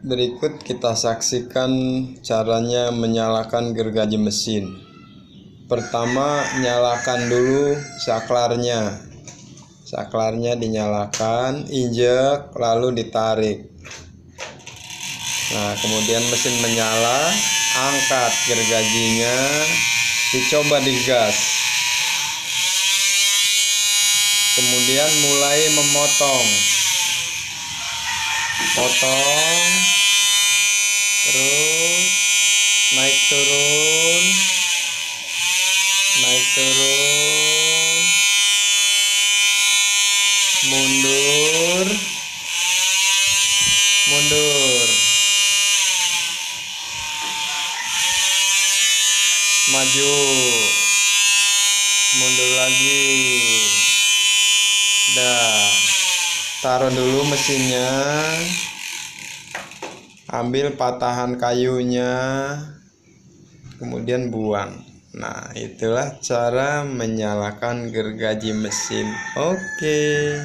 Berikut kita saksikan caranya menyalakan gergaji mesin. Pertama, nyalakan dulu saklarnya. Saklarnya dinyalakan, injek, lalu ditarik. Nah, kemudian mesin menyala, angkat gergajinya, dicoba digas. Kemudian mulai memotong. Potong, terus naik turun, mundur, maju, mundur lagi. Taruh dulu mesinnya, ambil patahan kayunya, kemudian buang. Nah, itulah cara menyalakan gergaji mesin. Oke.